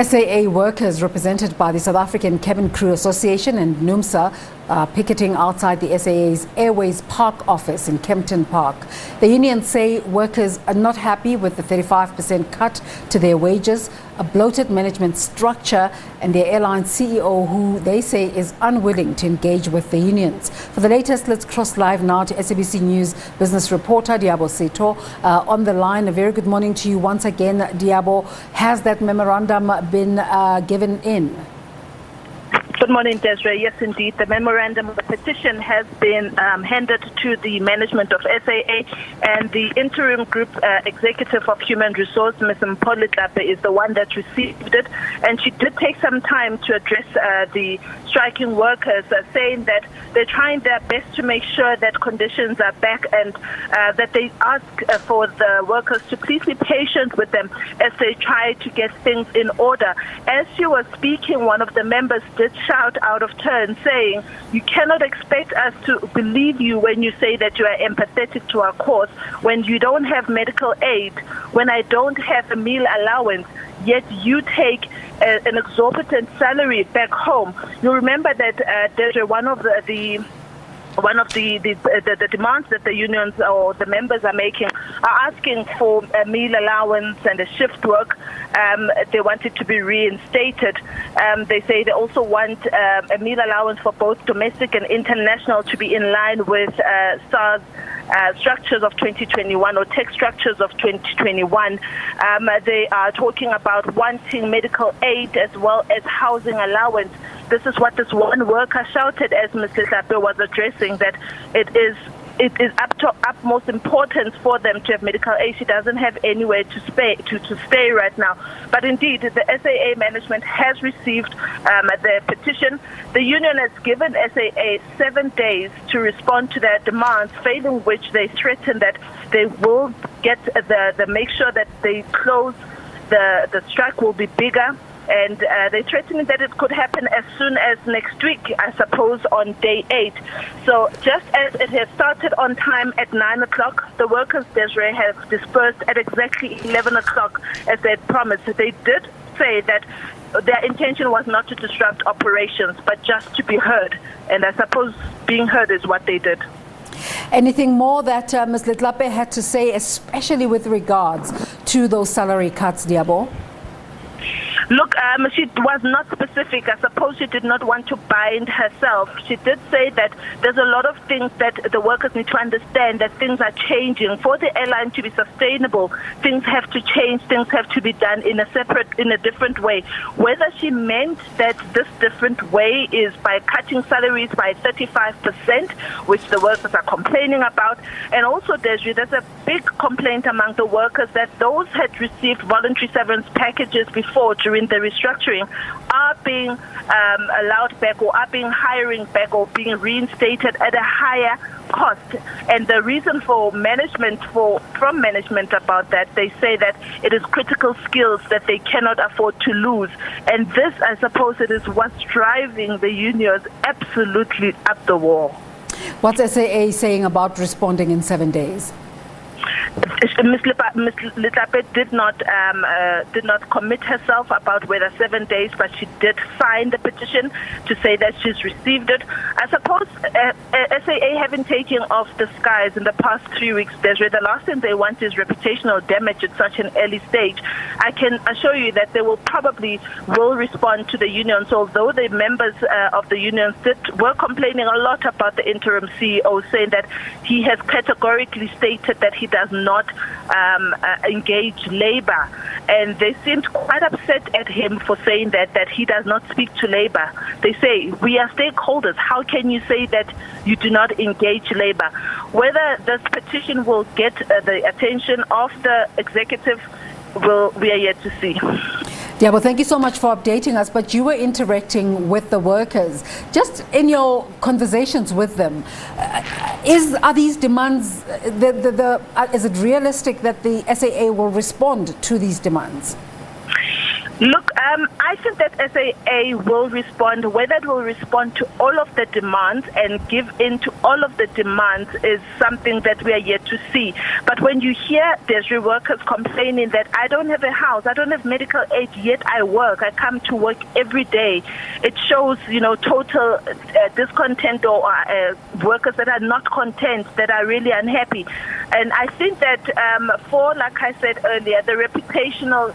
SAA workers represented by the South African Cabin Crew Association and Numsa picketing outside the SAA's Airways Park office in Kempton Park. The unions say workers are not happy with the 35% cut to their wages, a bloated management structure, and their airline CEO, who they say is unwilling to engage with the unions. For the latest, let's cross live now to SABC News business reporter Liabo Setho on the line. A very good morning to you once again, Liabo. Has that memorandum been given in? Good morning, Desiree. Yes, indeed. The memorandum of the petition has been handed to the management of SAA, and the interim group executive of human resource, Ms. Liabo, is the one that received it. And she did take some time to address the striking workers, saying that they're trying their best to make sure that conditions are back, and that they ask for the workers to please be patient with them as they try to get things in order. As she was speaking, one of the members did shout out of turn, saying, "You cannot expect us to believe you when you say that you are empathetic to our cause, when you don't have medical aid, when I don't have a meal allowance, yet you take an exorbitant salary back home." You remember that there's one of the demands that the unions or the members are making are asking for a meal allowance and a shift work. They want it to be reinstated. They say they also want a meal allowance for both domestic and international to be in line with SARS structures of 2021 or tech structures of 2021. They are talking about wanting medical aid as well as housing allowance. This is what this one worker shouted as Ms. Liabo was addressing, that it is utmost importance for them to have medical aid. She doesn't have anywhere to stay right now. But indeed, the SAA management has received the petition. The union has given SAA 7 days to respond to their demands, failing which they threaten that they will get make sure that they close, the strike will be bigger. And they're threatening that it could happen as soon as next week, I suppose, on day 8. So just as it has started on time at 9 o'clock, the workers, Desiree, have dispersed at exactly 11 o'clock as they had promised. They did say that their intention was not to disrupt operations, but just to be heard. And I suppose being heard is what they did. Anything more that Ms. Liabo had to say, especially with regards to those salary cuts, Liabo? Look, she was not specific. I suppose she did not want to bind herself. She did say that there's a lot of things that the workers need to understand, that things are changing. For the airline to be sustainable, things have to change, things have to be done in a different way. Whether she meant that this different way is by cutting salaries by 35%, which the workers are complaining about. And also, there's a big complaint among the workers that those had received voluntary severance packages before during the restructuring are being allowed back, or are being hiring back, or being reinstated at a higher cost. And the reason for from management about that, they say that it is critical skills that they cannot afford to lose. And this, I suppose, it is what's driving the unions absolutely up the wall. What's SAA saying about responding in 7 days? Ms. Liabo did not commit herself about whether 7 days, but she did sign the petition to say that she's received it. I suppose SAA having taken off the skies in the past 3 weeks, the last thing they want is reputational damage at such an early stage. I can assure you that they will respond to the unions, although the members of the unions were complaining a lot about the interim CEO, saying that he has categorically stated that he does not engage labor, and they seemed quite upset at him for saying that he does not speak to labor. They say, we are stakeholders. How can you say that you do not engage labor? Whether this petition will get the attention of the executive, we are yet to see. Yeah, well, thank you so much for updating us. But you were interacting with the workers. Just in your conversations with them, are these demands, is it realistic that the SAA will respond to these demands? Look, I think that SAA will respond. Whether it will respond to all of the demands and give in to all of the demands is something that we are yet to see. But when you hear treasury workers complaining that I don't have a house, I don't have medical aid, yet I work, I come to work every day, it shows, total discontent or workers that are not content, that are really unhappy. And I think that for, like I said earlier, the reputational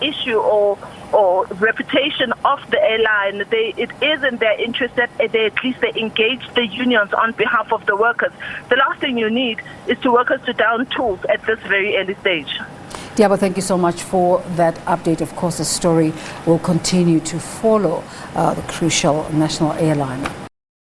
issue or reputation of the airline, it is in their interest that at least they engage the unions on behalf of the workers. The last thing you need is to workers to down tools at this very early stage. Liabo, thank you so much for that update. Of course, the story will continue to follow the crucial national airline.